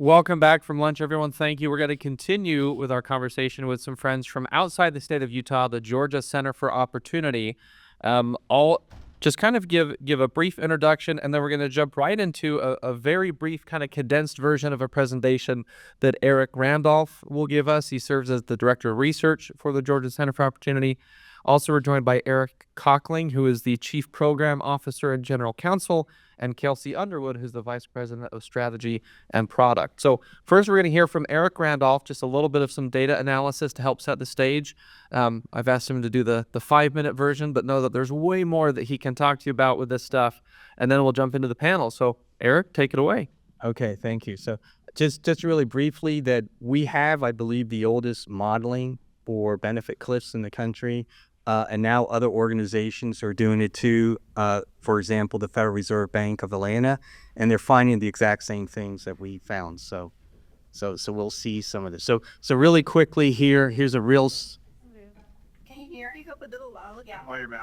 Welcome back from lunch, everyone. Thank you. We're going to continue with our conversation with some friends from outside the state of Utah, the Georgia Center for Opportunity. I'll just kind of give a brief introduction, and then we're going to jump right into a very brief, kind of condensed version of a presentation that Eric Randolph will give us. He serves as the Director of Research for the Georgia Center for Opportunity. Also, we're joined by Eric Cockling, who is the Chief Program Officer and General Counsel, and Kelsey Underwood, who's the Vice President of Strategy and Product. So first, we're going to hear from Eric Randolph, just a little bit of some data analysis to help set the stage. I've asked him to do the 5-minute version, but know that there's way more that he can talk to you about with this stuff. And then we'll jump into the panel. So Eric, take it away. Okay, thank you. So just really briefly, that we have, I believe, the oldest modeling for benefit cliffs in the country. And now other organizations are doing it too. For example, the Federal Reserve Bank of Atlanta, and they're finding the exact same things that we found. So we'll see some of this. So really quickly here's a real. Can you hear me? Up a little loud again.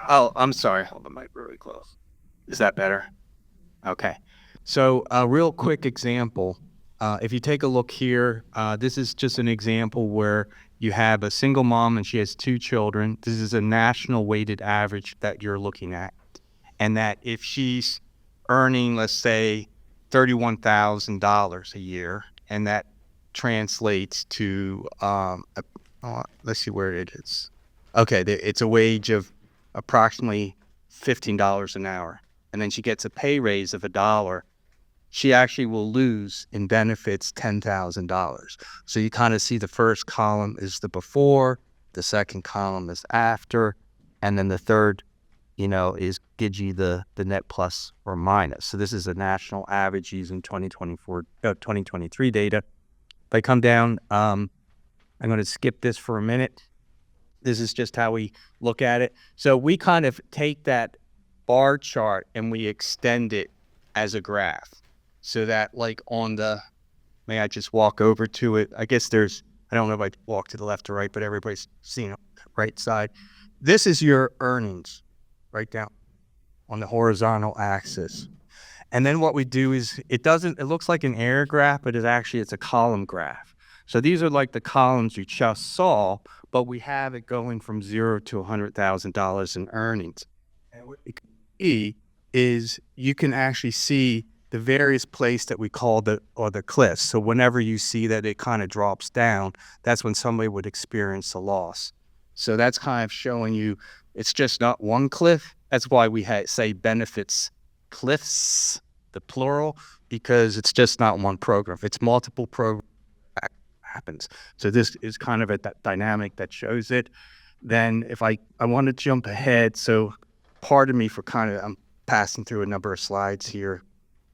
Oh, I'm sorry. Hold the mic really close. Is that better? Okay. So a real quick example. If you take a look here, this is just an example where you have a single mom and she has 2 children. This is a national weighted average that you're looking at. And that if she's earning, let's say, $31,000 a year, and that translates to, let's see where it is. Okay, it's a wage of approximately $15 an hour. And then she gets a pay raise of $1. She actually will lose in benefits $10,000. So you kind of see the first column is the before, the second column is after, and then the third, is gives you the net plus or minus. So this is a national average using 2023 data. If I come down, I'm going to skip this for a minute. This is just how we look at it. So we kind of take that bar chart and we extend it as a graph. So that like may I just walk over to it? I guess I don't know if I walk to the left or right, but everybody's seeing it right side. This is your earnings right down on the horizontal axis. And then what we do is it looks like an error graph, but it's a column graph. So these are like the columns you just saw, but we have it going from 0 to $100,000 in earnings. And what you can see is you can actually see the various place that we call the cliffs. So whenever you see that it kind of drops down, that's when somebody would experience a loss. So that's kind of showing you it's just not one cliff. That's why we say benefits cliffs, the plural, because it's just not one program. It's multiple programs that happens. So this is kind of that dynamic that shows it. Then if I want to jump ahead, so pardon me for I'm passing through a number of slides here.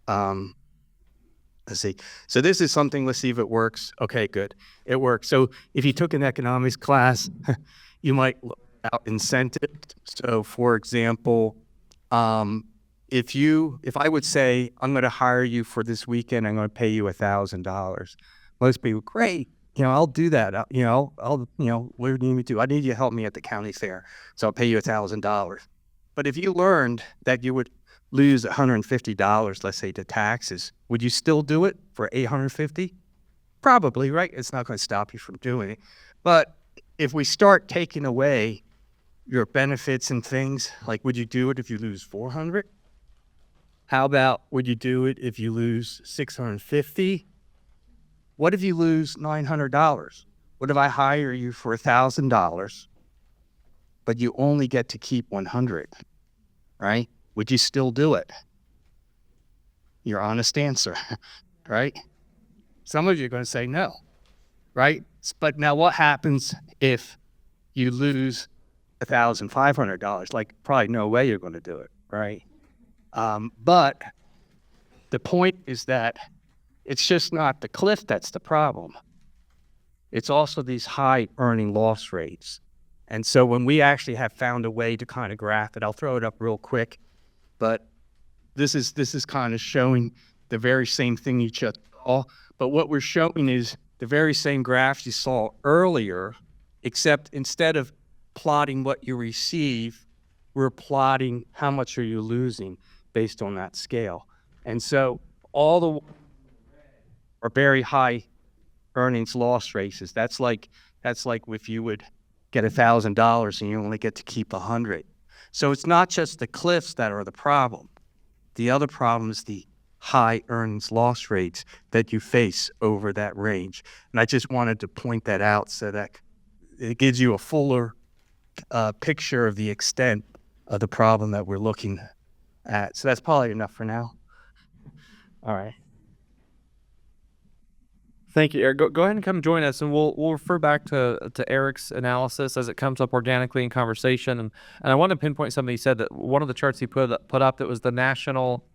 Let's see. So this is something, let's see if it works. Okay, good. It works. So if you took an economics class, you might look out incentives. So for example, if I would say, I'm going to hire you for this weekend, I'm going to pay you $1,000. Most people, great. I'll do that. I'll what do you need me to do? I need you to help me at the county fair. So I'll pay you $1,000. But if you learned that you would lose $150, let's say, to taxes, would you still do it for $850? Probably, right? It's not going to stop you from doing it. But if we start taking away your benefits and things, like would you do it if you lose $400? How about would you do it if you lose $650? What if you lose $900? What if I hire you for $1,000, but you only get to keep $100, right? Would you still do it? Your honest answer, right? Some of you are going to say no, right? But now what happens if you lose $1,500? Like, probably no way you're going to do it, right? But the point is that it's just not the cliff that's the problem. It's also these high earning loss rates. And so when we actually have found a way to kind of graph it, I'll throw it up real quick. But this is kind of showing the very same thing you just saw. But what we're showing is the very same graphs you saw earlier, except instead of plotting what you receive, we're plotting how much are you losing based on that scale. And so all the or very high earnings loss rates. That's like if you would get $1,000 and you only get to keep 100. So it's not just the cliffs that are the problem. The other problem is the high earnings loss rates that you face over that range. And I just wanted to point that out so that it gives you a fuller picture of the extent of the problem that we're looking at. So that's probably enough for now. All right. Thank you, Eric. Go ahead and come join us, and we'll refer back to Eric's analysis as it comes up organically in conversation. And I want to pinpoint something he said, that one of the charts he put up that was the national.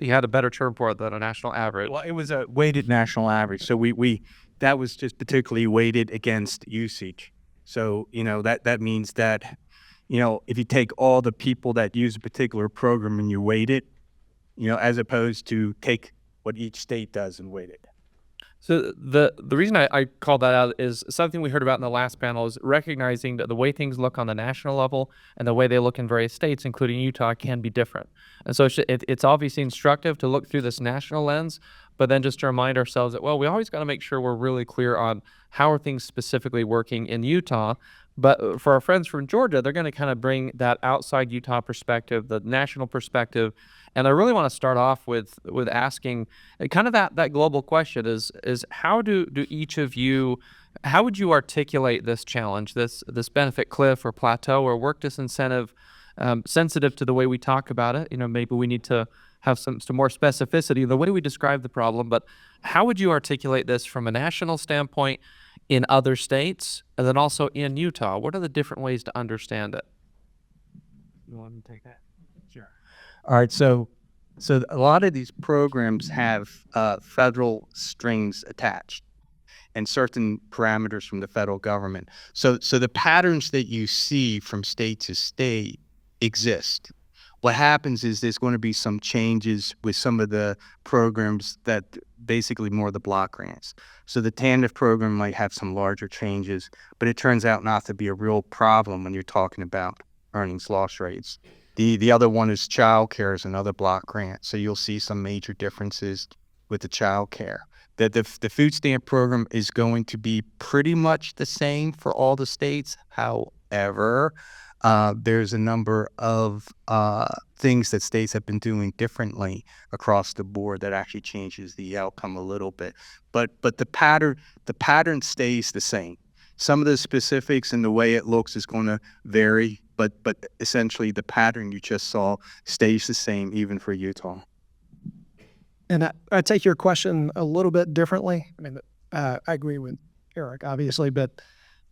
He had a better term for it than a national average. Well, it was a weighted national average. So we that was just particularly weighted against usage. So that means that if you take all the people that use a particular program and you weight it, as opposed to take what each state does and weight it. So the reason I called that out is something we heard about in the last panel, is recognizing that the way things look on the national level and the way they look in various states, including Utah, can be different. And so it's obviously instructive to look through this national lens, but then just to remind ourselves that, well, we always got to make sure we're really clear on how are things specifically working in Utah. But for our friends from Georgia, they're going to kind of bring that outside Utah perspective, the national perspective. And I really want to start off with asking kind of that global question is how do each of you, how would you articulate this challenge, this benefit cliff or plateau or work disincentive, sensitive to the way we talk about it? Maybe we need to have some more specificity in the way we describe the problem, but how would you articulate this from a national standpoint in other states and then also in Utah? What are the different ways to understand it? You want me to take that? Sure. All right, so a lot of these programs have federal strings attached and certain parameters from the federal government. So the patterns that you see from state to state exist. What happens is there's going to be some changes with some of the programs that basically more the block grants. So the TANF program might have some larger changes, but it turns out not to be a real problem when you're talking about earnings loss rates. The other one is child care is another block grant. So you'll see some major differences with the child care. The food stamp program is going to be pretty much the same for all the states. However, there's a number of things that states have been doing differently across the board that actually changes the outcome a little bit. But the pattern stays the same. Some of the specifics and the way it looks is going to vary, but essentially the pattern you just saw stays the same even for Utah. And I take your question a little bit differently. I mean, I agree with Eric, obviously, but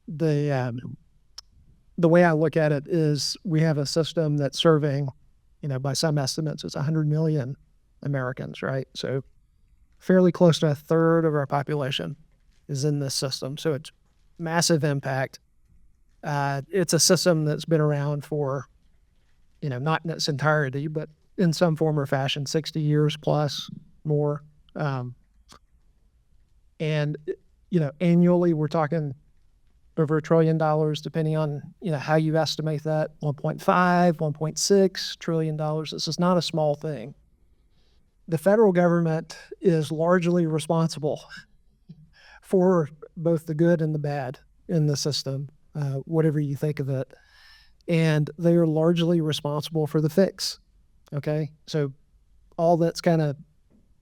the way I look at it is we have a system that's serving, by some estimates, it's 100 million Americans, right? So fairly close to a third of our population is in this system. So it's massive impact. It's a system that's been around for, not in its entirety, but in some form or fashion, 60 years plus more. And annually we're talking over $1 trillion, depending on, how you estimate that, 1.5, 1.6 trillion dollars. This is not a small thing. The federal government is largely responsible for both the good and the bad in the system, whatever you think of it. And they are largely responsible for the fix. Okay. So all that's kind of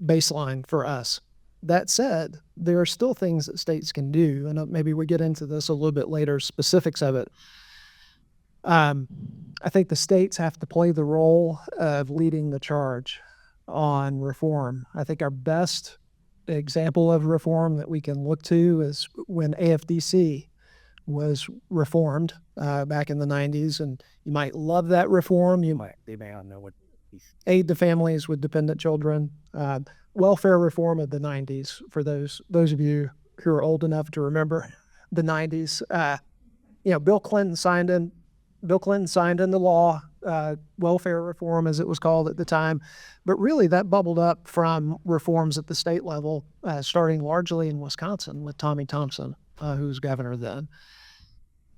baseline for us. That said, there are still things that states can do, and maybe we get into this a little bit later, specifics of it. I think the states have to play the role of leading the charge on reform. I think our best example of reform that we can look to is when AFDC was reformed back in the 90s, and you might love that reform. They may not know what aid to families with dependent children. Welfare reform of the 90s, for those of you who are old enough to remember the 90s. Bill Clinton signed into law welfare reform, as it was called at the time. But really that bubbled up from reforms at the state level, starting largely in Wisconsin with Tommy Thompson, who was governor then.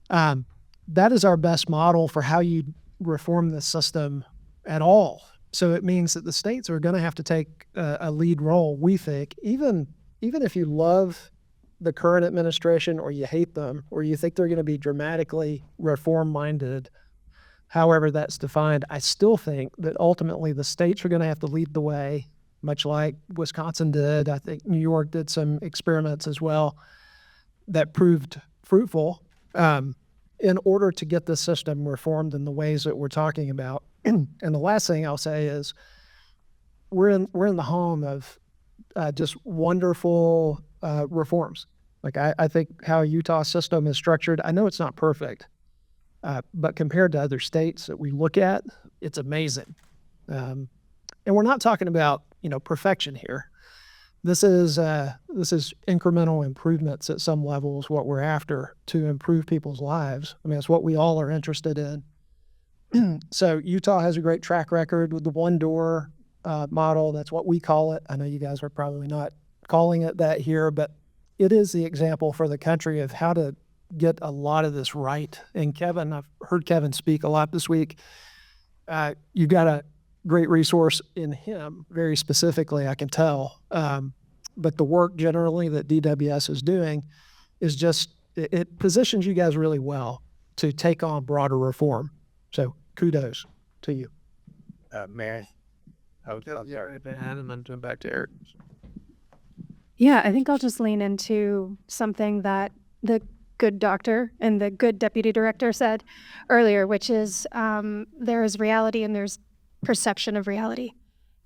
That is our best model for how you reform the system at all. So it means that the states are going to have to take a lead role, we think, even even if you love the current administration or you hate them or you think they're going to be dramatically reform minded, however that's defined, I still think that ultimately the states are going to have to lead the way, much like Wisconsin did. I think New York did some experiments as well that proved fruitful in order to get the system reformed in the ways that we're talking about. And the last thing I'll say is we're in the home of just wonderful reforms. Like I think how Utah system is structured, I know it's not perfect, but compared to other states that we look at, it's amazing. And we're not talking about perfection here. This is incremental improvements at some levels. What we're after to improve people's lives. I mean, it's what we all are interested in. So Utah has a great track record with the one door model. That's what we call it. I know you guys are probably not calling it that here, but it is the example for the country of how to get a lot of this right. And Kevin, I've heard Kevin speak a lot this week. You've got a great resource in him, very specifically, I can tell. But the work generally that DWS is doing is just, it positions you guys really well to take on broader reform. So kudos to you. Mary? I'm sorry. And then turn back to Eric. Yeah, I think I'll just lean into something that the good doctor and the good deputy director said earlier, which is there is reality and there's perception of reality,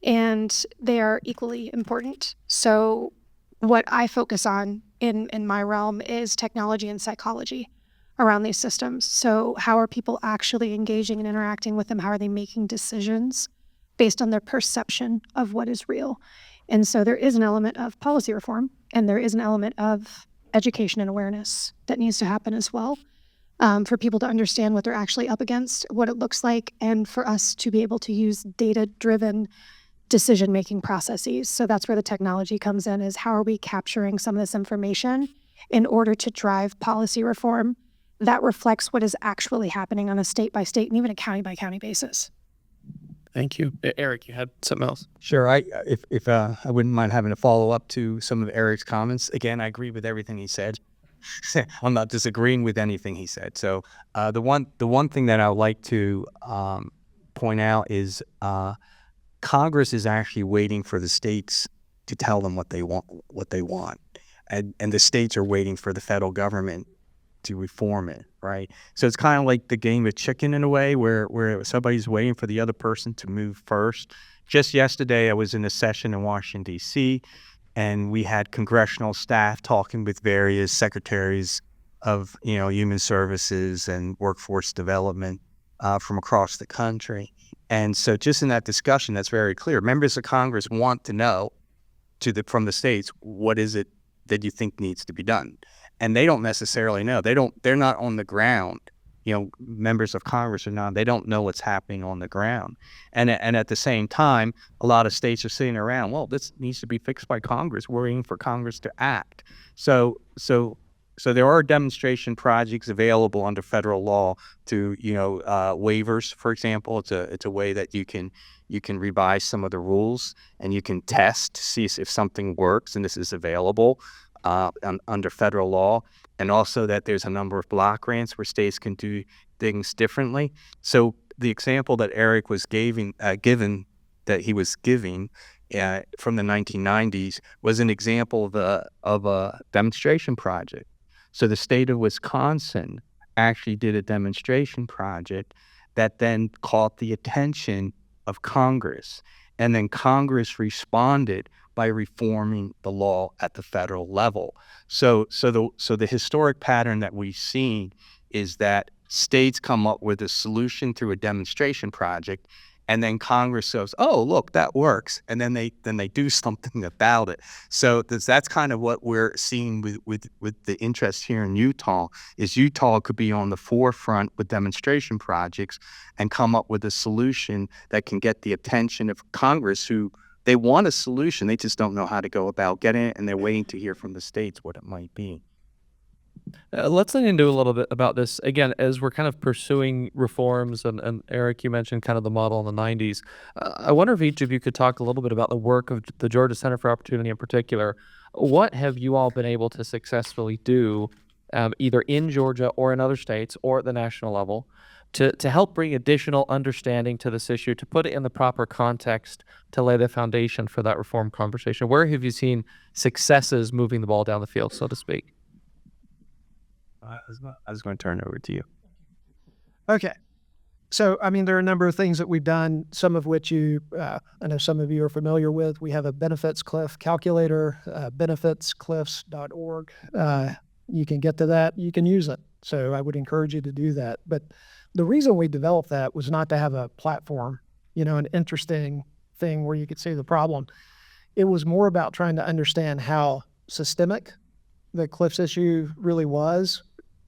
and they are equally important. So what I focus on in my realm is technology and psychology around these systems. So how are people actually engaging and interacting with them? How are they making decisions based on their perception of what is real? And so there is an element of policy reform, and there is an element of education and awareness that needs to happen as well, for people to understand what they're actually up against, what it looks like, and for us to be able to use data-driven decision-making processes. So that's where the technology comes in, is how are we capturing some of this information in order to drive policy reform that reflects what is actually happening on a state-by-state and even a county-by-county basis. Thank you. Eric, you had something else? Sure. If I wouldn't mind having a follow up to some of Eric's comments. Again, I agree with everything he said. I'm not disagreeing with anything he said. So the one thing that I would like to point out is Congress is actually waiting for the states to tell them what they want, and the states are waiting for the federal government to reform it, right? So it's kind of like the game of chicken in a way, where somebody's waiting for the other person to move first. Just yesterday, I was in a session in Washington, D.C., and we had congressional staff talking with various secretaries of, human services and workforce development from across the country. And so just in that discussion, that's very clear. Members of Congress want to know from the states, what is it that you think needs to be done? And they don't necessarily know. They're not on the ground. Members of Congress are not. They don't know what's happening on the ground. And at the same time, a lot of states are sitting around, well, this needs to be fixed by Congress, worrying for Congress to act. So there are demonstration projects available under federal law to, waivers, for example. It's a way that you can revise some of the rules, and you can test to see if something works, and this is available under federal law. And also that there's a number of block grants where states can do things differently. So the example that Eric was giving from the 1990s was an example of a demonstration project. So the state of Wisconsin actually did a demonstration project that then caught the attention of Congress. And then Congress responded by reforming the law at the federal level. So the historic pattern that we've seen is that states come up with a solution through a demonstration project, and then Congress says, "Oh, look, that works," and then they do something about it. So that's kind of what we're seeing with the interest here in Utah. Is Utah could be on the forefront with demonstration projects and come up with a solution that can get the attention of Congress, who they want a solution. They just don't know how to go about getting it, and they're waiting to hear from the states what it might be. Let's lean into a little bit about this again as we're kind of pursuing reforms. And Eric, you mentioned kind of the model in the 90s. I wonder if each of you could talk a little bit about the work of the Georgia Center for Opportunity in particular. What have you all been able to successfully do, either in Georgia or in other states or at the national level, to help bring additional understanding to this issue, to put it in the proper context, to lay the foundation for that reform conversation? Where have you seen successes moving the ball down the field, so to speak? I was going to turn it over to you. Okay. So, I mean, there are a number of things that we've done, some of which I know some of you are familiar with. We have a benefits cliff calculator, benefitscliffs.org. You can get to that. You can use it. So I would encourage you to do that. But the reason we developed that was not to have a platform, an interesting thing where you could see the problem. It was more about trying to understand how systemic the cliffs issue really was.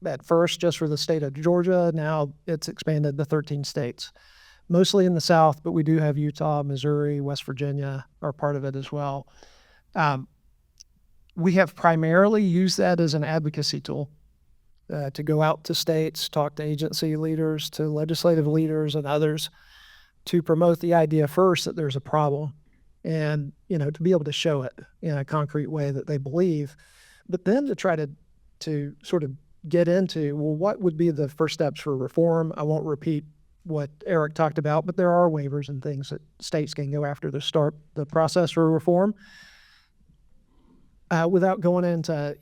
At first, just for the state of Georgia. Now it's expanded to 13 states, mostly in the South, but we do have Utah, Missouri, West Virginia are part of it as well. We have primarily used that as an advocacy tool to go out to states, talk to agency leaders, to legislative leaders and others, to promote the idea first that there's a problem and, to be able to show it in a concrete way that they believe, but then to try to sort of get into, well, what would be the first steps for reform? I won't repeat what Eric talked about, but there are waivers and things that states can go after to start the process for reform. Without going into,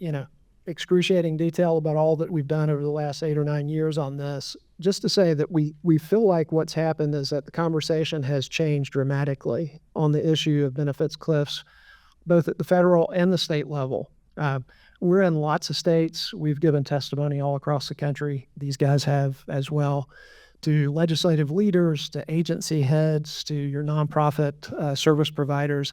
excruciating detail about all that we've done over the last 8 or 9 years on this, just to say that we feel like what's happened is that the conversation has changed dramatically on the issue of benefits cliffs, both at the federal and the state level. We're in lots of states. We've given testimony all across the country. These guys have as well, to legislative leaders, to agency heads, to your nonprofit service providers.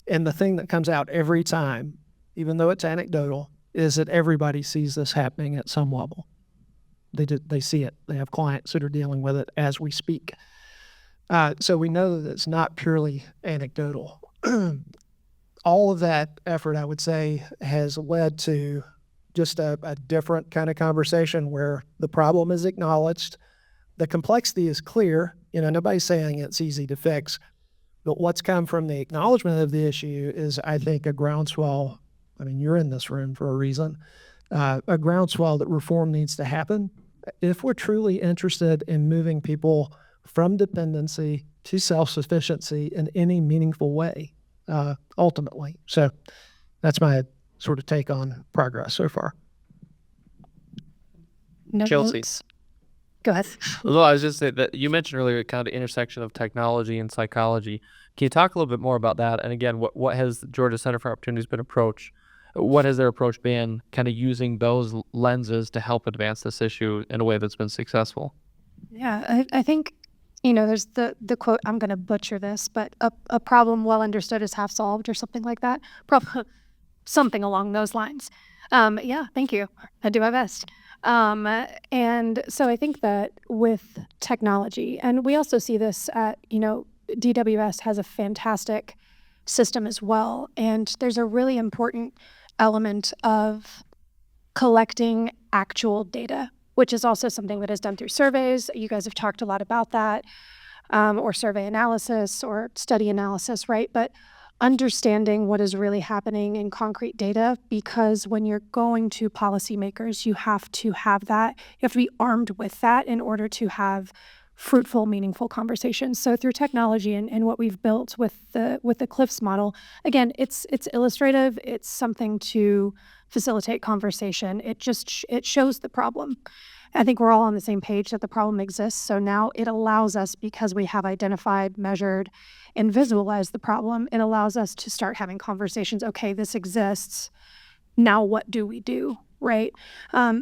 And the thing that comes out every time, even though it's anecdotal, is that everybody sees this happening at some level. They see it. They have clients that are dealing with it as we speak. So we know that it's not purely anecdotal. All of that effort, I would say, has led to just a different kind of conversation where the problem is acknowledged. The complexity is clear. Nobody's saying it's easy to fix. But what's come from the acknowledgement of the issue is, I think, a groundswell. I mean, you're in this room for a reason. A groundswell that reform needs to happen. If we're truly interested in moving people from dependency to self-sufficiency in any meaningful way, ultimately. So that's my sort of take on progress so far. No Chelsea. notes. Go ahead. Well, I was just saying that you mentioned earlier kind of the intersection of technology and psychology. Can you talk a little bit more about that? And again, what has the Georgia Center for Opportunities been approached? What has their approach been, kind of using those lenses to help advance this issue in a way that's been successful? Yeah, I think, there's the quote, I'm going to butcher this, but a problem well understood is half solved or something like that. Something along those lines. Yeah, thank you. I do my best. And so I think that with technology, and we also see this at, DWS has a fantastic system as well. And there's a really important element of collecting actual data, which is also something that is done through surveys. You guys have talked a lot about that, or survey analysis or study analysis, right? But understanding what is really happening in concrete data, because when you're going to policymakers, you have to have that. You have to be armed with that in order to have fruitful, meaningful conversations. So through technology and what we've built with the Cliffs model, again, it's illustrative. It's something to facilitate conversation. It shows the problem. I think we're all on the same page that the problem exists. So now it allows us, because we have identified, measured, and visualized the problem, it allows us to start having conversations. Okay, this exists. Now what do we do? Right.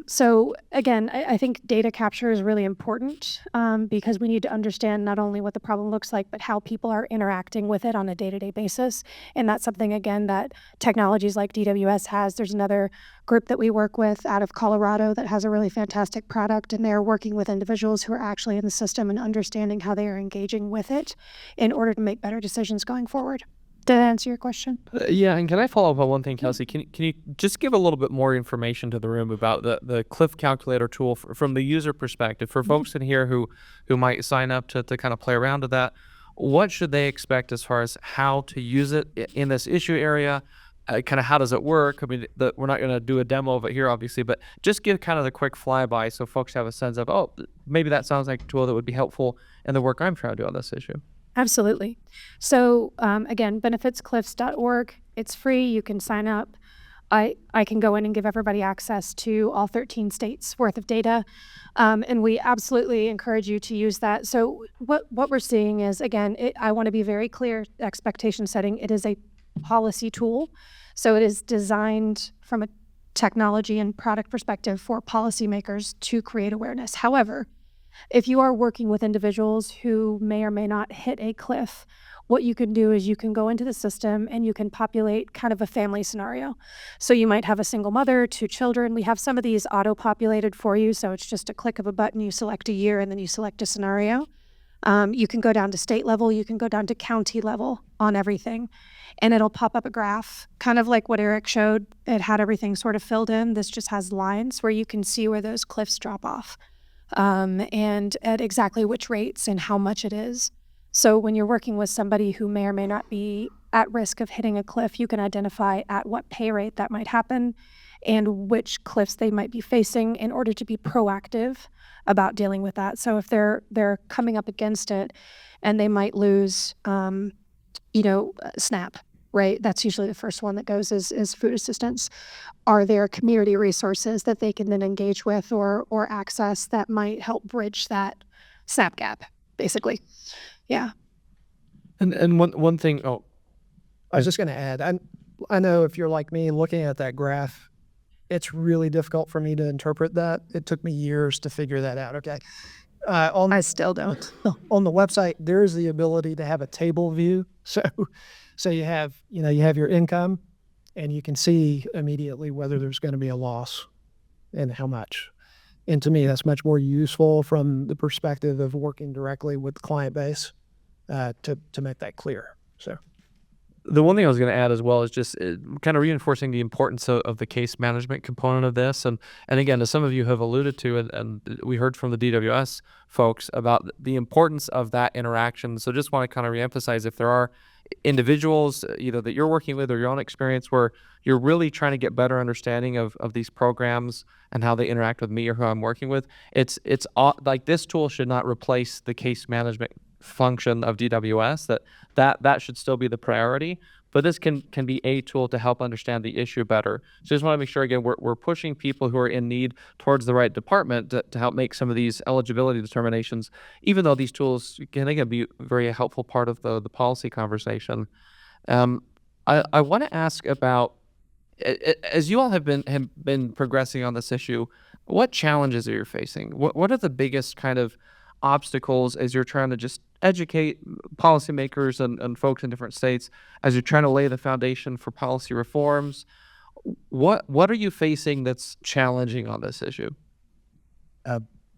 So again, I think data capture is really important because we need to understand not only what the problem looks like, but how people are interacting with it on a day-to-day basis. And that's something, again, that technologies like DWS has. There's another group that we work with out of Colorado that has a really fantastic product, and they're working with individuals who are actually in the system and understanding how they are engaging with it in order to make better decisions going forward. Did that answer your question? Yeah, and can I follow up on one thing, Kelsey? Can you just give a little bit more information to the room about the Cliff Calculator tool from the user perspective for folks in here who might sign up to kind of play around with that? What should they expect as far as how to use it in this issue area? Kind of how does it work? I mean, we're not going to do a demo of it here, obviously, but just give kind of the quick flyby so folks have a sense of, oh, maybe that sounds like a tool that would be helpful in the work I'm trying to do on this issue. Absolutely. So again, benefitscliffs.org. It's free. You can sign up. I can go in and give everybody access to all 13 states worth of data. And we absolutely encourage you to use that. So what we're seeing is, again, I want to be very clear, expectation setting. It is a policy tool. So it is designed from a technology and product perspective for policymakers to create awareness. However, if you are working with individuals who may or may not hit a cliff, what you can do is you can go into the system and you can populate kind of a family scenario. So you might have a single mother, 2 children. We have some of these auto-populated for you. So it's just a click of a button. You select a year and then you select a scenario. You can go down to state level. You can go down to county level on everything. And it'll pop up a graph, kind of like what Eric showed. It had everything sort of filled in. This just has lines where you can see where those cliffs drop off. And at exactly which rates and how much it is. So when you're working with somebody who may or may not be at risk of hitting a cliff, you can identify at what pay rate that might happen and which cliffs they might be facing in order to be proactive about dealing with that. So if they're coming up against it and they might lose, SNAP, right? That's usually the first one that goes is food assistance. Are there community resources that they can then engage with or access that might help bridge that SNAP gap, basically? Yeah. And one thing, I was just going to add, I know if you're like me looking at that graph, it's really difficult for me to interpret that. It took me years to figure that out. Okay. I still don't. On the website, there's the ability to have a table view. So you have your income and you can see immediately whether there's going to be a loss and how much. And to me, that's much more useful from the perspective of working directly with the client base to make that clear. So the one thing I was going to add as well is just kind of reinforcing the importance of the case management component of this. And again, as some of you have alluded to, and we heard from the DWS folks about the importance of that interaction. So just want to kind of reemphasize, if there are individuals either that you're working with or your own experience where you're really trying to get better understanding of these programs and how they interact with me or who I'm working with, it's like this tool should not replace the case management function of DWS. That should still be the priority, but this can be a tool to help understand the issue better. So just want to make sure, again, we're pushing people who are in need towards the right department to help make some of these eligibility determinations, even though these tools can again be a very helpful part of the policy conversation. I want to ask about, as you all have been progressing on this issue, what challenges are you facing? What are the biggest kind of obstacles as you're trying to just educate policymakers and folks in different states, as you're trying to lay the foundation for policy reforms? What are you facing that's challenging on this issue?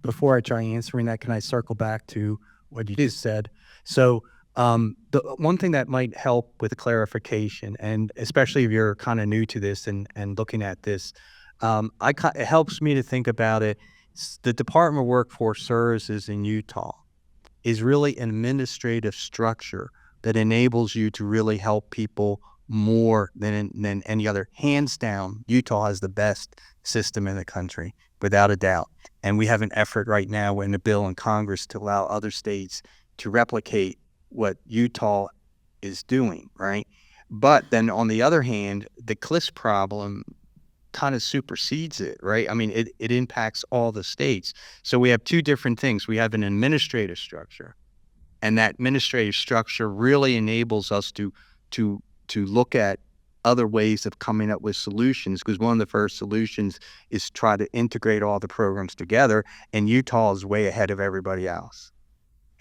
Before I try answering that, can I circle back to what you just said? So the one thing that might help with clarification, and especially if you're kind of new to this and looking at this, it helps me to think about it. The Department of Workforce Services in Utah is really an administrative structure that enables you to really help people more than any other. Hands down, Utah has the best system in the country, without a doubt. And we have an effort right now in the bill in Congress to allow other states to replicate what Utah is doing, right? But then on the other hand, the CLIS problem kind of supersedes it, right? I mean, it impacts all the states. So we have two different things. We have an administrative structure, and that administrative structure really enables us to look at other ways of coming up with solutions, because one of the first solutions is try to integrate all the programs together, and Utah is way ahead of everybody else.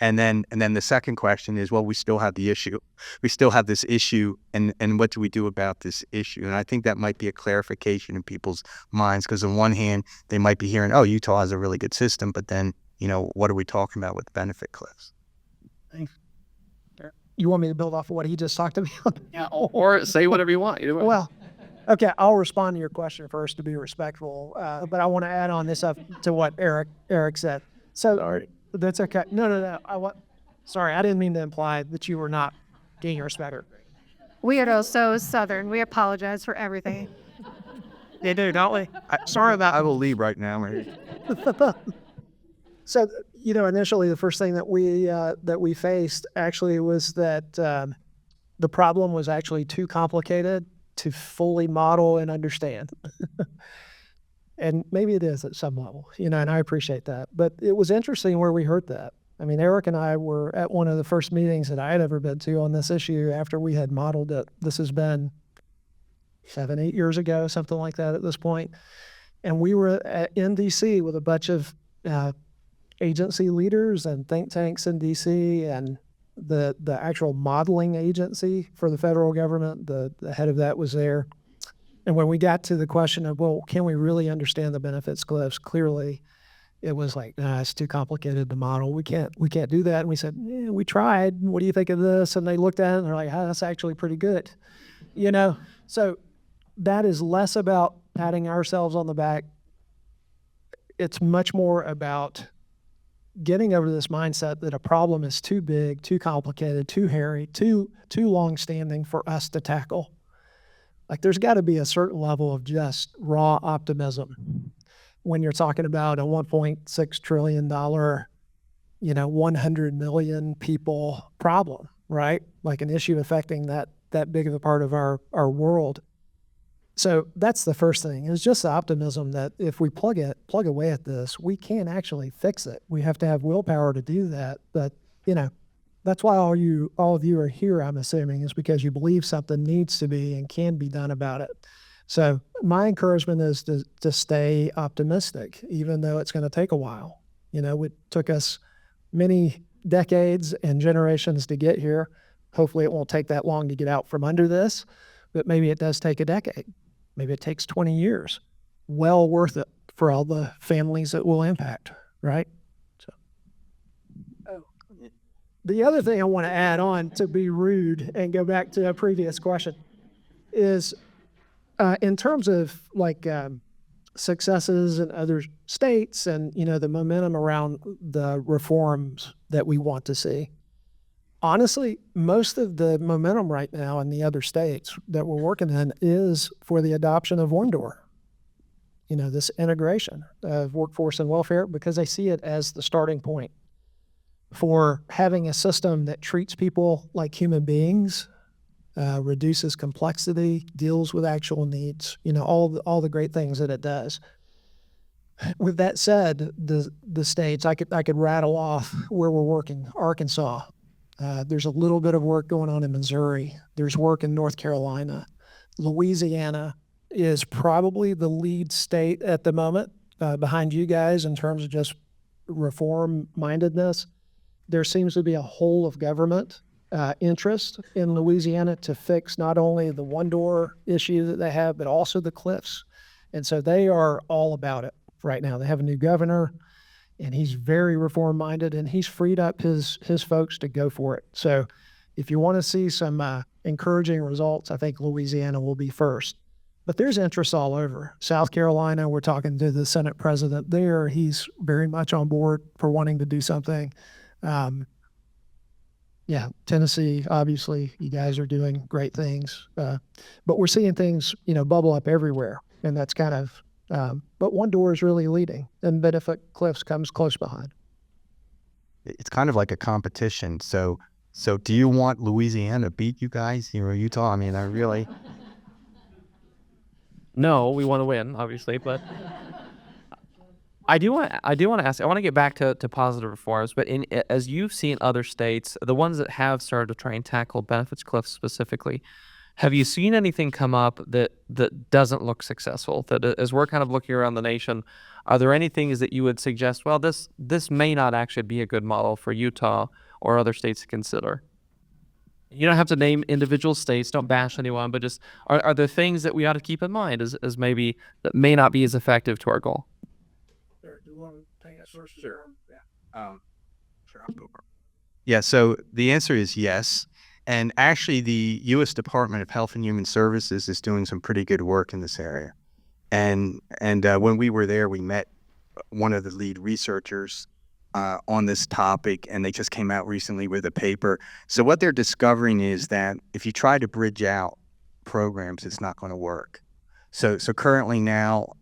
And then the second question is, well, we still have the issue. We still have this issue, and what do we do about this issue? And I think that might be a clarification in people's minds, because on one hand, they might be hearing, oh, Utah has a really good system, but then, what are we talking about with benefit cliffs? Thanks. You want me to build off of what he just talked about? Yeah, or say whatever you want. Either way. Well, okay, I'll respond to your question first to be respectful, but I want to add on this up to what Eric said. So Sorry. that's okay. No. Sorry, I didn't mean to imply that you were not being respectful. We are so Southern. We apologize for everything. They do, don't we? Sorry about. I will leave right now. So, initially the first thing that we faced actually was that the problem was actually too complicated to fully model and understand. And maybe it is at some level, and I appreciate that. But it was interesting where we heard that. I mean, Eric and I were at one of the first meetings that I had ever been to on this issue after we had modeled it. This has been 7-8 years ago, something like that at this point. And we were in DC with a bunch of agency leaders and think tanks in DC, and the actual modeling agency for the federal government, the head of that was there. And when we got to the question of, well, can we really understand the benefits cliffs? Clearly, it was like, nah, it's too complicated to model. We can't do that. And we said, we tried. What do you think of this? And they looked at it and they're like, that's actually pretty good. So that is less about patting ourselves on the back. It's much more about getting over this mindset that a problem is too big, too complicated, too hairy, too long-standing for us to tackle. Like, there's got to be a certain level of just raw optimism when you're talking about a $1.6 trillion, 100 million people problem, right? Like an issue affecting that big of a part of our world. So that's the first thing. It's just the optimism that if we plug away at this, we can actually fix it. We have to have willpower to do that. But, that's why all of you are here, I'm assuming, is because you believe something needs to be and can be done about it. So my encouragement is to stay optimistic, even though it's going to take a while. It took us many decades and generations to get here. Hopefully it won't take that long to get out from under this, but maybe it does take a decade. Maybe it takes 20 years. Well worth it for all the families it will impact, right? The other thing I want to add on, to be rude and go back to a previous question, is in terms of successes in other states and the momentum around the reforms that we want to see. Honestly, most of the momentum right now in the other states that we're working in is for the adoption of one door. This integration of workforce and welfare, because they see it as the starting point for having a system that treats people like human beings, reduces complexity, deals with actual needs, all the great things that it does. With that said, the states, I could rattle off where we're working. Arkansas, there's a little bit of work going on in Missouri. There's work in North Carolina. Louisiana is probably the lead state at the moment, behind you guys in terms of just reform-mindedness. There seems to be a whole of government interest in Louisiana to fix not only the one-door issue that they have, but also the cliffs. And so they are all about it right now. They have a new governor, and he's very reform-minded, and he's freed up his folks to go for it. So if you want to see some encouraging results, I think Louisiana will be first. But there's interest all over. South Carolina, we're talking to the Senate president there. He's very much on board for wanting to do something. Tennessee, obviously, you guys are doing great things. But we're seeing things, bubble up everywhere. And that's kind of, but one door is really leading, and Benefit Cliffs comes close behind. It's kind of like a competition. So do you want Louisiana to beat you guys, Utah? I mean, I really... No, we want to win, obviously, but I do want to ask. I want to get back to positive reforms, but as you've seen other states, the ones that have started to try and tackle benefits cliffs specifically, have you seen anything come up that doesn't look successful? That as we're kind of looking around the nation, are there any things that you would suggest? Well, this may not actually be a good model for Utah or other states to consider. You don't have to name individual states, don't bash anyone, but just are there things that we ought to keep in mind as maybe that may not be as effective to our goal? Do you want to take that first? Sure. Yeah. Sure, I'll go first. Yeah, so the answer is yes. And actually, the U.S. Department of Health and Human Services is doing some pretty good work in this area. And when we were there, we met one of the lead researchers on this topic, and they just came out recently with a paper. So what they're discovering is that if you try to bridge out programs, it's not going to work. So currently now,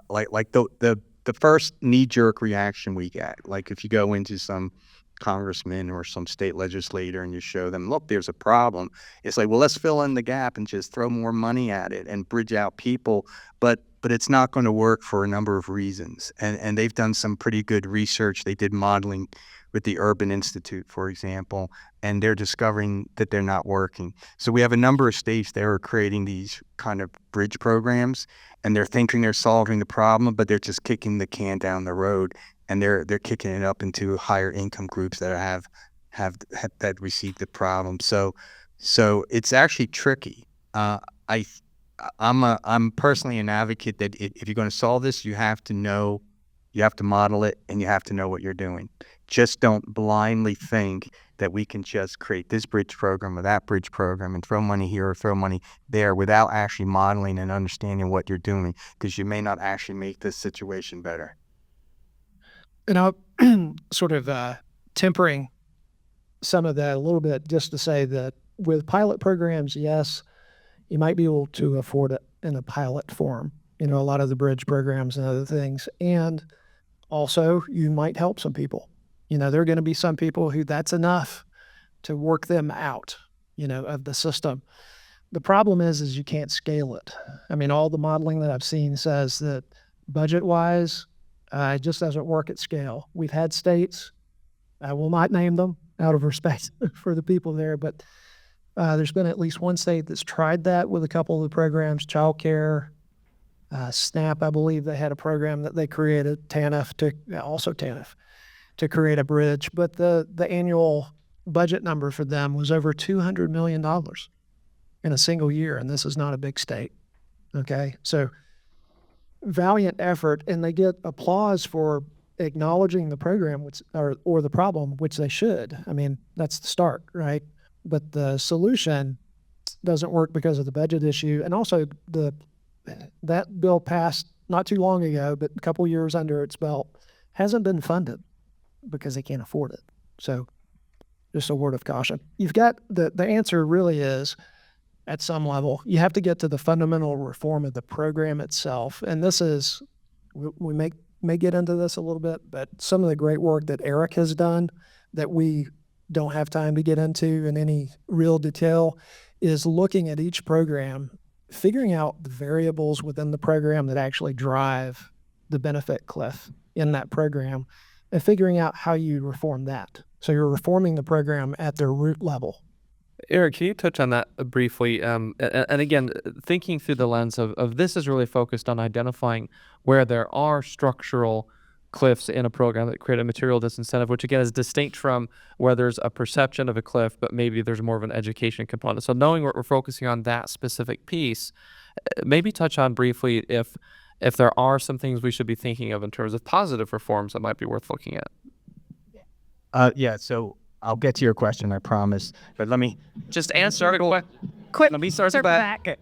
like the first knee-jerk reaction we get, like if you go into some congressman or some state legislator and you show them, look, there's a problem. It's like, well, let's fill in the gap and just throw more money at it and bridge out people. But it's not going to work for a number of reasons. And they've done some pretty good research. They did modeling with the Urban Institute, for example, and they're discovering that they're not working. So we have a number of states that are creating these kind of bridge programs, and they're thinking they're solving the problem, but they're just kicking the can down the road, and they're kicking it up into higher income groups that have that receive the problem. So it's actually tricky. I'm personally an advocate that if you're going to solve this, you have to model it, and you have to know what you're doing. Just don't blindly think that we can just create this bridge program or that bridge program and throw money here or throw money there without actually modeling and understanding what you're doing, because you may not actually make this situation better. And I'm sort of tempering some of that a little bit just to say that with pilot programs, yes, you might be able to afford it in a pilot form, a lot of the bridge programs and other things. And also, you might help some people. There are going to be some people who that's enough to work them out, of the system. The problem is you can't scale it. I mean, all the modeling that I've seen says that budget-wise, it just doesn't work at scale. We've had states, I will not name them out of respect for the people there, but there's been at least one state that's tried that with a couple of the programs, childcare, SNAP, I believe they had a program that they created, TANF, to create a bridge. But the annual budget number for them was over $200 million in a single year, and this is not a big state. Okay, so valiant effort, and they get applause for acknowledging the program, or the problem, which they should. I mean, that's the start, right? But the solution doesn't work because of the budget issue, and also that bill passed not too long ago, but a couple years under its belt, hasn't been funded because they can't afford it. So just a word of caution. You've got the answer really is, at some level, you have to get to the fundamental reform of the program itself. And this is, we may get into this a little bit, but some of the great work that Eric has done that we don't have time to get into in any real detail is looking at each program, figuring out the variables within the program that actually drive the benefit cliff in that program, and figuring out how you reform that. So you're reforming the program at their root level. Eric, can you touch on that briefly? And again, thinking through the lens of this is really focused on identifying where there are structural cliffs in a program that create a material disincentive, which again is distinct from where there's a perception of a cliff, but maybe there's more of an education component. So knowing we're focusing on that specific piece, maybe touch on briefly if there are some things we should be thinking of in terms of positive reforms that might be worth looking at. Yeah, so I'll get to your question, I promise. But let me Just answer it. Quick, let me start circle with back. that.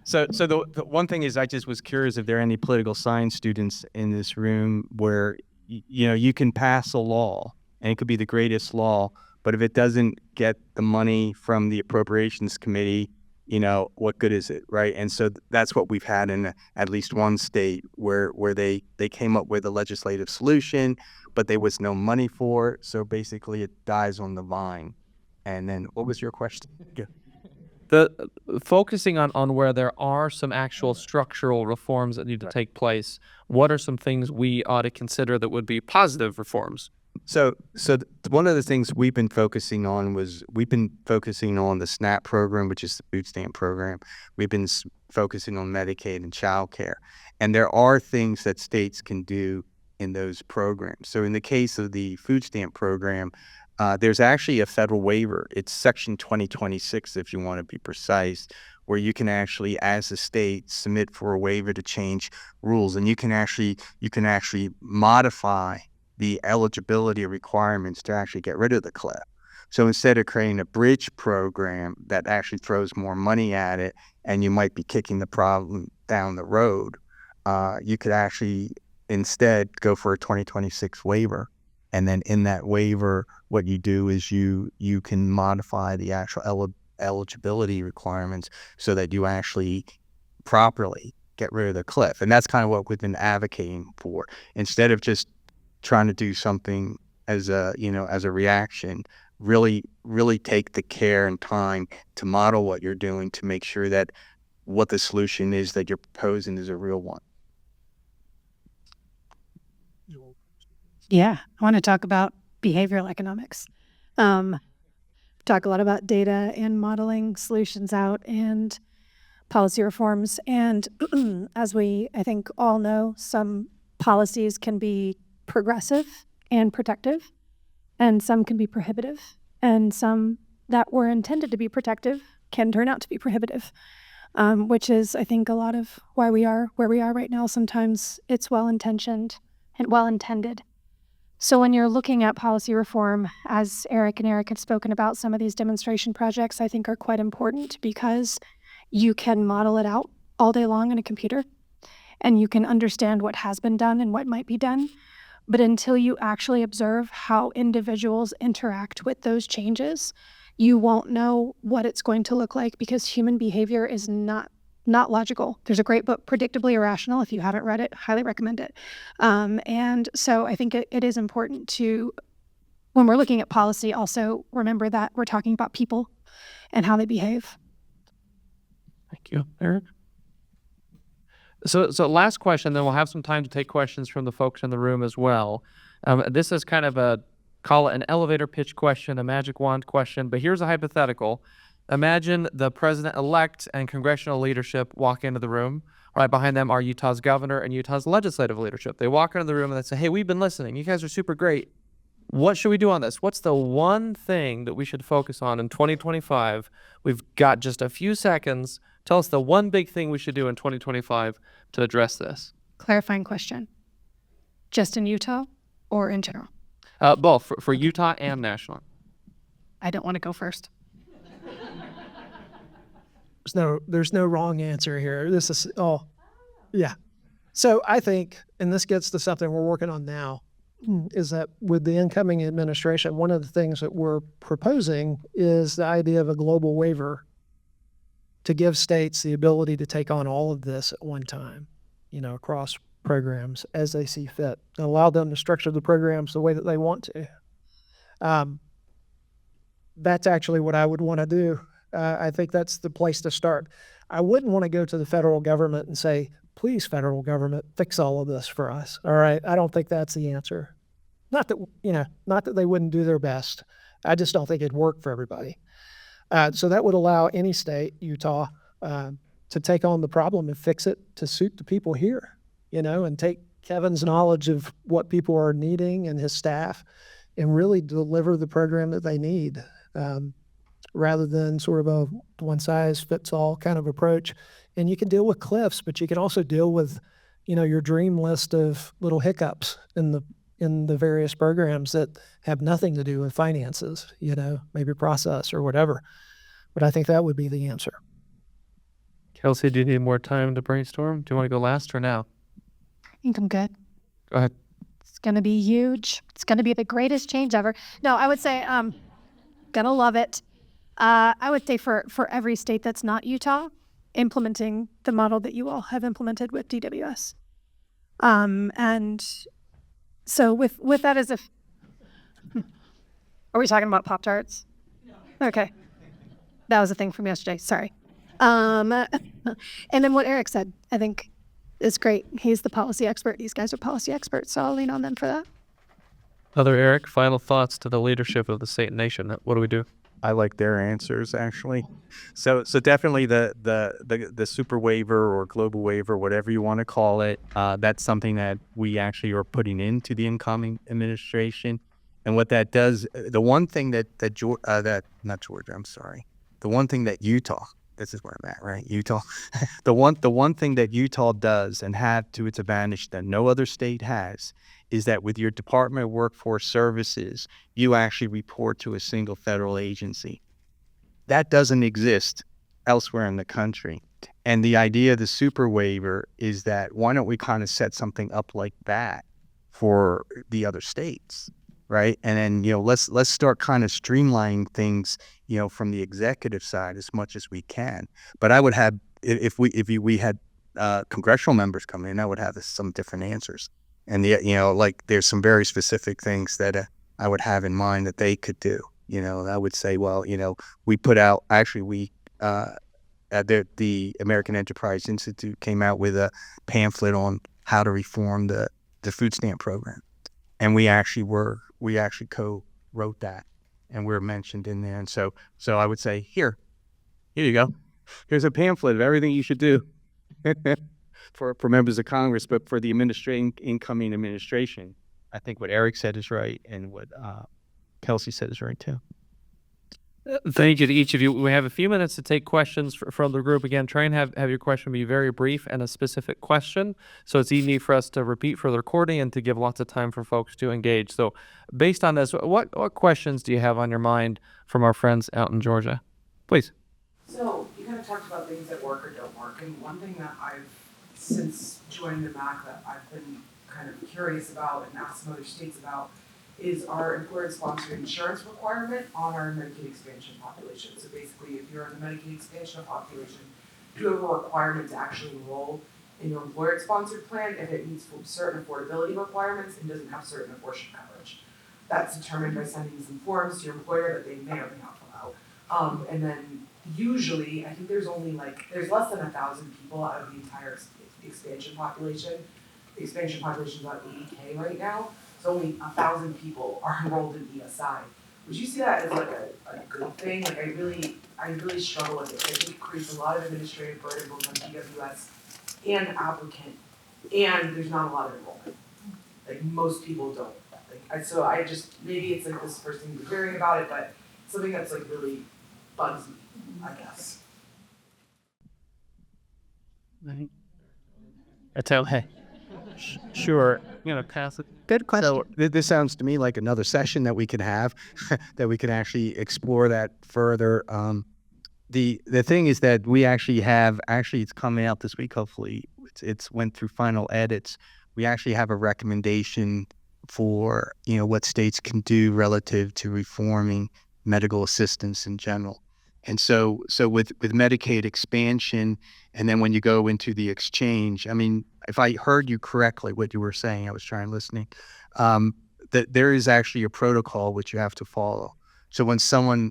So the one thing is, I just was curious if there are any political science students in this room where you can pass a law, and it could be the greatest law, but if it doesn't get the money from the appropriations committee, what good is it, right? And so that's what we've had in at least one state where they came up with a legislative solution, but there was no money for it. So basically it dies on the vine. And then what was your question? The focusing on where there are some actual structural reforms that need to take place, what are some things we ought to consider that would be positive reforms? So one of the things we've been focusing on the SNAP program, which is the food stamp program. We've been focusing on Medicaid and child care. And there are things that states can do in those programs. So in the case of the food stamp program, there's actually a federal waiver. It's Section 2026, if you want to be precise, where you can actually, as a state, submit for a waiver to change rules, and you can actually modify the eligibility requirements to actually get rid of the cliff. So instead of creating a bridge program that actually throws more money at it, and you might be kicking the problem down the road, you could actually instead go for a 2026 waiver. And then in that waiver, what you do is you can modify the actual eligibility requirements so that you actually properly get rid of the cliff. And that's kind of what we've been advocating for. Instead of just trying to do something as a reaction, really take the care and time to model what you're doing to make sure that what the solution is that you're proposing is a real one. Yeah, I want to talk about behavioral economics. Talk a lot about data and modeling solutions out and policy reforms. And as we, I think, all know, some policies can be progressive and protective, and some can be prohibitive, and some that were intended to be protective can turn out to be prohibitive, which is, I think, a lot of why we are where we are right now. Sometimes it's well-intentioned and well-intended. So when you're looking at policy reform, as Eric and Eric have spoken about, some of these demonstration projects I think are quite important because you can model it out all day long in a computer and you can understand what has been done and what might be done. But until you actually observe how individuals interact with those changes, you won't know what it's going to look like because human behavior is not logical. There's a great book, Predictably Irrational. If you haven't read it, highly recommend it. And so I think it is important to, when we're looking at policy, also remember that we're talking about people and how they behave. Thank you, Eric. So last question, then we'll have some time to take questions from the folks in the room as well. This is kind of call it an elevator pitch question, a magic wand question, but here's a hypothetical. Imagine the president-elect and congressional leadership walk into the room. Right behind them are Utah's governor and Utah's legislative leadership. They walk into the room and they say, hey, we've been listening. You guys are super great. What should we do on this? What's the one thing that we should focus on in 2025? We've got just a few seconds. Tell us the one big thing we should do in 2025 to address this. Clarifying question. Just in Utah or in general? Both, for Utah and national. I don't want to go first. There's no wrong answer here. This is yeah. So I think, and this gets to something we're working on now, is that with the incoming administration, one of the things that we're proposing is the idea of a global waiver to give states the ability to take on all of this at one time, across programs as they see fit, and allow them to structure the programs the way that they want to. That's actually what I would want to do. I think that's the place to start. I wouldn't want to go to the federal government and say, please, federal government, fix all of this for us. All right. I don't think that's the answer. Not that they wouldn't do their best. I just don't think it'd work for everybody. So that would allow any state, Utah, to take on the problem and fix it to suit the people here, and take Kevin's knowledge of what people are needing and his staff and really deliver the program that they need. Rather than sort of a one-size-fits-all kind of approach. And you can deal with cliffs, but you can also deal with, your dream list of little hiccups in the various programs that have nothing to do with finances, maybe process or whatever. But I think that would be the answer. Kelsey, do you need more time to brainstorm? Do you want to go last or now? I think I'm good. Go ahead. It's going to be huge. It's going to be the greatest change ever. No, I would say gonna love it. I would say for every state that's not Utah, implementing the model that you all have implemented with DWS. And so with that as are we talking about Pop-Tarts? No. Okay. That was a thing from yesterday. Sorry. And then what Eric said, I think is great. He's the policy expert. These guys are policy experts, so I'll lean on them for that. Eric, final thoughts to the leadership of the state and nation. What do we do? I like their answers, actually. So definitely the super waiver or global waiver, whatever you want to call it, that's something that we actually are putting into the incoming administration. And what that does, the one thing the one thing that Utah this is where I'm at, right? Utah. The one thing that Utah does and have to its advantage that no other state has is that with your Department of Workforce Services, you actually report to a single federal agency. That doesn't exist elsewhere in the country. And the idea of the super waiver is that why don't we kind of set something up like that for the other states, right? And then, let's start kind of streamlining things, from the executive side as much as we can. But I would have, if we had congressional members come in, I would have some different answers. And like there's some very specific things that I would have in mind that they could do. I would say, well, we put out the American Enterprise Institute came out with a pamphlet on how to reform the food stamp program, and we actually co-wrote that, and we're mentioned in there. And so I would say, here you go. Here's a pamphlet of everything you should do for members of Congress, but for the incoming administration, I think what Eric said is right, and what Kelsey said is right too. Thank you to each of you. We have a few minutes to take questions from the group. Again, try and have your question be very brief and a specific question, so it's easy for us to repeat for the recording and to give lots of time for folks to engage. So based on this, what questions do you have on your mind from our friends out in Georgia? Please. So you kind of talked about things that work or don't work, and one thing that I've, since joining the MAC, that I've been kind of curious about and asked some other states about is our employer-sponsored insurance requirement on our Medicaid expansion population. So basically, if you're in the Medicaid expansion population, you have a requirement to actually enroll in your employer-sponsored plan if it meets certain affordability requirements and doesn't have certain abortion coverage. That's determined by sending some forms to your employer that they may or may not fill out. And then usually, I think there's less than 1,000 people out of the entire expansion population. The expansion population is about 80K right now. So only 1,000 people are enrolled in ESI. Would you see that as like a good thing? Like I really struggle with it. I think it creates a lot of administrative burden both on PWS and applicant, and there's not a lot of enrollment. Like most people don't. Maybe it's like this first thing you're hearing about it, but something that's like really bugs me, I guess. That's okay. Sure. Pass it. Good question. So this sounds to me like another session that we could have, that we could actually explore that further. The thing is that we actually it's coming out this week. Hopefully, it's went through final edits. We actually have a recommendation for what states can do relative to reforming medical assistance in general. And so with Medicaid expansion, and then when you go into the exchange, I mean, if I heard you correctly, what you were saying, I was trying listening, that there is actually a protocol which you have to follow. So when someone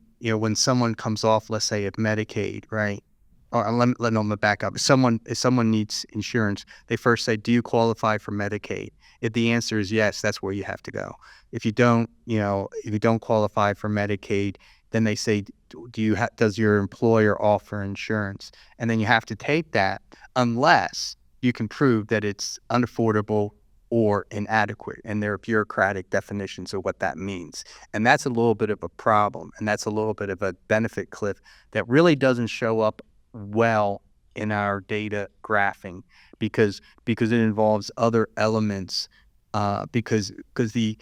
comes off, let's say, of Medicaid, right? Or let me back up. If someone needs insurance, they first say, do you qualify for Medicaid? If the answer is yes, that's where you have to go. If you don't qualify for Medicaid, then they say, does your employer offer insurance? And then you have to take that unless you can prove that it's unaffordable or inadequate. And there are bureaucratic definitions of what that means. And that's a little bit of a problem. And that's a little bit of a benefit cliff that really doesn't show up well in our data graphing because it involves other elements because the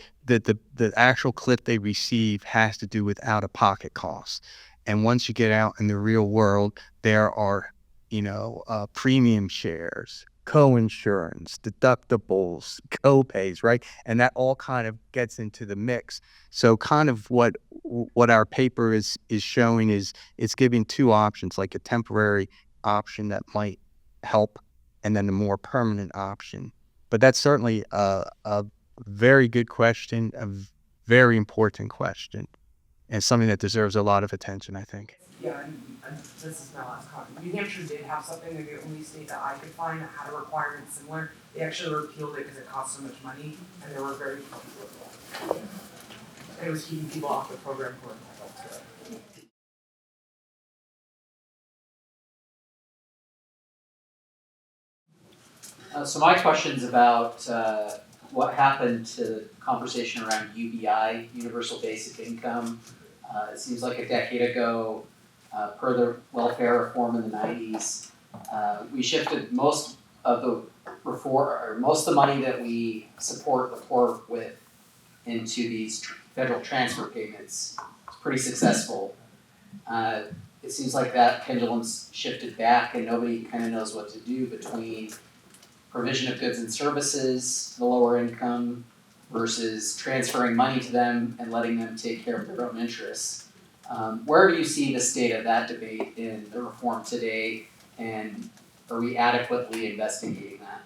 actual clip they receive has to do with out-of-pocket costs. And once you get out in the real world, there are, premium shares, co-insurance, deductibles, co-pays, right? And that all kind of gets into the mix. So kind of what our paper is showing is it's giving two options, like a temporary option that might help and then a more permanent option. But that's certainly a very good question, a very important question, and something that deserves a lot of attention, I think. Yeah, and this is my last comment. New Hampshire did have something, they're the only state that I could find that had a requirement similar. They actually repealed it because it cost so much money, and they were very comfortable with that. And it was keeping people off the program who were entitled to it. So my question's about what happened to the conversation around UBI, Universal Basic Income. It seems like a decade ago, per the welfare reform in the 90s, we shifted most of the money that we support the poor with into these federal transfer payments. It's pretty successful. It seems like that pendulum's shifted back and nobody kind of knows what to do between provision of goods and services, the lower income, versus transferring money to them and letting them take care of their own interests. Where do you see the state of that debate in the reform today, and are we adequately investigating that?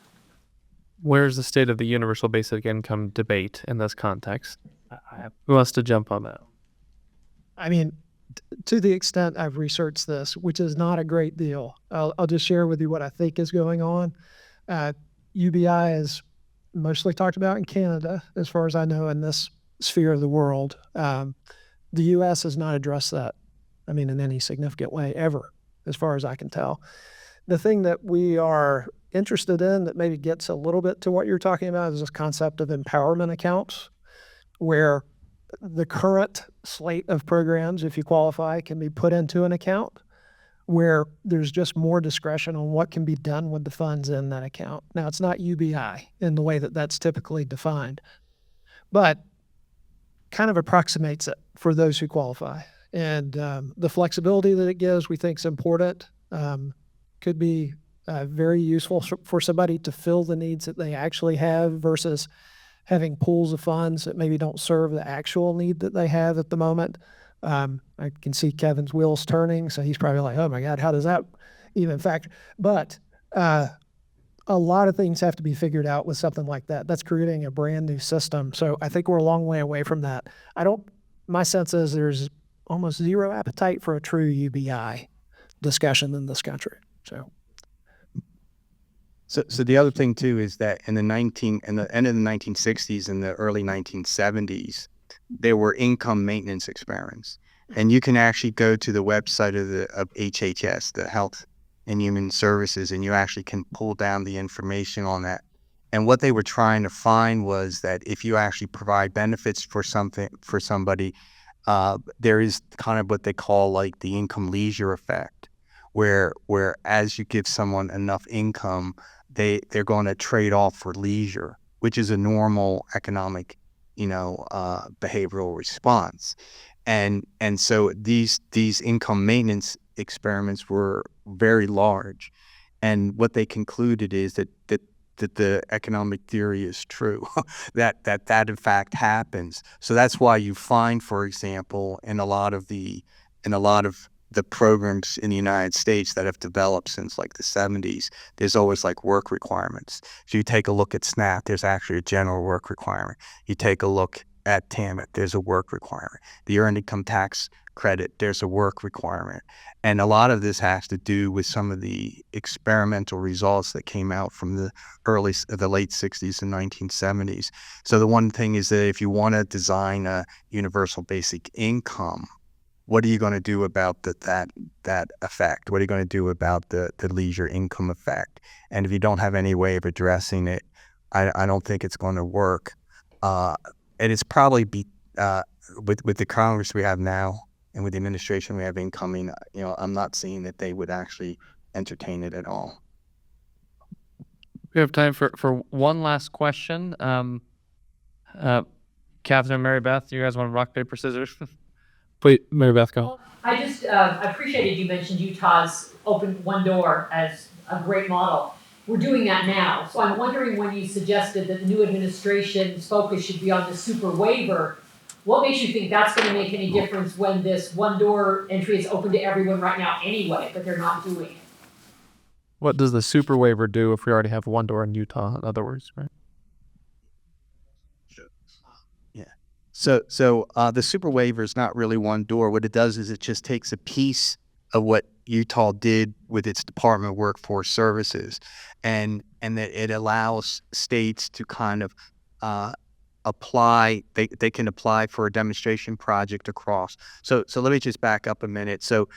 Where's the state of the universal basic income debate in this context? Who wants to jump on that? I mean, to the extent I've researched this, which is not a great deal, I'll just share with you what I think is going on. UBI is mostly talked about in Canada, as far as I know, in this sphere of the world. The U.S. has not addressed that, I mean, in any significant way ever, as far as I can tell. The thing that we are interested in that maybe gets a little bit to what you're talking about is this concept of empowerment accounts, where the current slate of programs, if you qualify, can be put into an account where there's just more discretion on what can be done with the funds in that account. Now, it's not UBI in the way that that's typically defined, but kind of approximates it for those who qualify. And the flexibility that it gives, we think is important. Could be very useful for somebody to fill the needs that they actually have versus having pools of funds that maybe don't serve the actual need that they have at the moment. I can see Kevin's wheels turning, so he's probably like, oh my God, how does that even factor? But a lot of things have to be figured out with something like that. That's creating a brand new system. So I think we're a long way away from that. My sense is there's almost zero appetite for a true UBI discussion in this country. So the other thing too is that in the end of the 1960s and the early 1970s, there were income maintenance experiments, and you can actually go to the website of HHS, the Health and Human Services, and you actually can pull down the information on that. And what they were trying to find was that if you actually provide benefits for somebody, there is kind of what they call like the income leisure effect, where as you give someone enough income, they're going to trade off for leisure, which is a normal economic, behavioral response. And so these income maintenance experiments were very large, and what they concluded is that the economic theory is true, that in fact happens. So that's why you find, for example, in a lot of the programs in the United States that have developed since like the 70s, there's always like work requirements. So you take a look at SNAP, there's actually a general work requirement. You take a look at TAMIT, there's a work requirement. The Earned Income Tax Credit, there's a work requirement. And a lot of this has to do with some of the experimental results that came out from the late 60s and 1970s. So the one thing is that if you want to design a universal basic income, what are you going to do about that effect? What are you going to do about the leisure income effect? And if you don't have any way of addressing it, I don't think it's going to work. And it's probably with the Congress we have now and with the administration we have incoming, I'm not seeing that they would actually entertain it at all. We have time for one last question. Catherine and Mary Beth, do you guys want to rock, paper, scissors? Please, Mary Beth, go. Well, I appreciated you mentioned Utah's open one door as a great model. We're doing that now. So I'm wondering, when you suggested that the new administration's focus should be on the super waiver, what makes you think that's going to make any difference when this one door entry is open to everyone right now anyway, but they're not doing it? What does the super waiver do if we already have one door in Utah, in other words, right? So the super waiver is not really one door. What it does is it just takes a piece of what Utah did with its Department of Workforce Services, and that it allows states to kind of apply. They can apply for a demonstration project across. So let me just back up a minute. So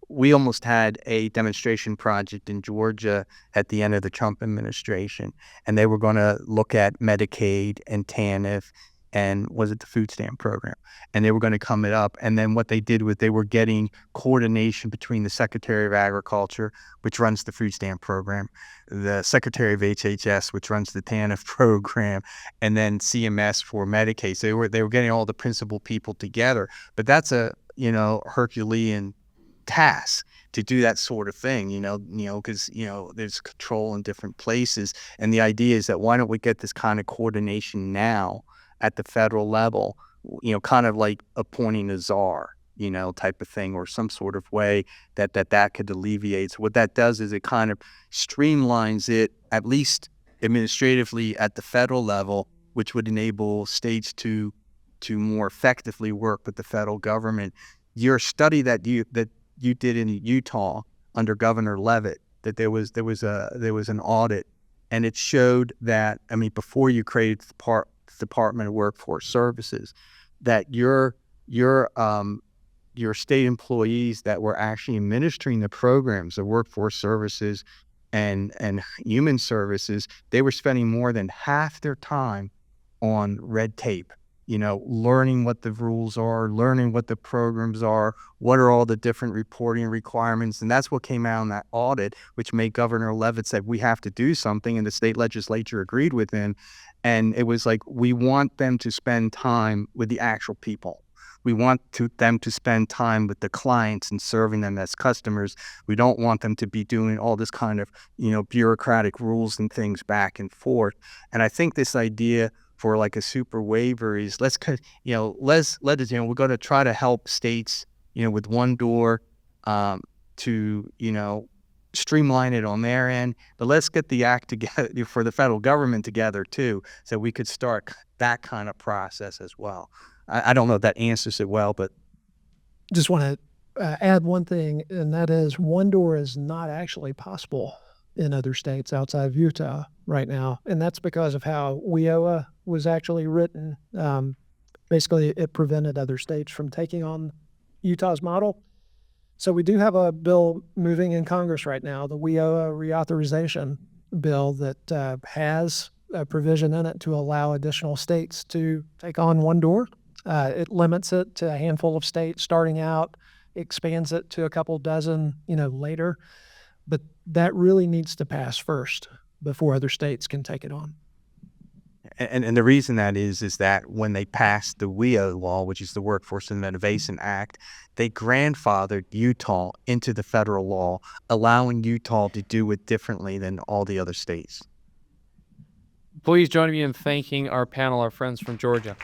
we almost had a demonstration project in Georgia at the end of the Trump administration, and they were going to look at Medicaid and TANF and was it the food stamp program? And they were going to come it up. And then what they did was they were getting coordination between the Secretary of Agriculture, which runs the food stamp program, the Secretary of HHS, which runs the TANF program, and then CMS for Medicaid. So they were getting all the principal people together. But that's a, Herculean task to do that sort of thing, because, there's control in different places. And the idea is that why don't we get this kind of coordination now at the federal level, kind of like appointing a czar, type of thing, or some sort of way that could alleviate. So what that does is it kind of streamlines it, at least administratively at the federal level, which would enable states to more effectively work with the federal government. Your study that you did in Utah under Governor Levitt, that there was an audit, and it showed that, before you created the Department of Workforce Services, that your state employees that were actually administering the programs, the workforce services and human services, they were spending more than half their time on red tape, learning what the rules are, learning what the programs are, what are all the different reporting requirements. And that's what came out in that audit, which made Governor Levitt say, we have to do something. And the state legislature agreed with him. And it was like, we want them to spend time with the actual people. We want them to spend time with the clients and serving them as customers. We don't want them to be doing all this kind of, bureaucratic rules and things back and forth. And I think this idea for like a super waiver is we're going to try to help states, with one door, to, streamline it on their end, but let's get the act together for the federal government together too, so we could start that kind of process as well. I don't know if that answers it well, but Just want to add one thing, and that is one door is not actually possible in other states outside of Utah right now. And that's because of how WIOA was actually written. Basically, it prevented other states from taking on Utah's model. So we do have a bill moving in Congress right now, the WIOA reauthorization bill, that has a provision in it to allow additional states to take on one door. It limits it to a handful of states starting out, expands it to a couple dozen, later. But that really needs to pass first before other states can take it on. And the reason that is that when they passed the WIO law, which is the Workforce and Innovation Act, they grandfathered Utah into the federal law, allowing Utah to do it differently than all the other states. Please join me in thanking our panel, our friends from Georgia.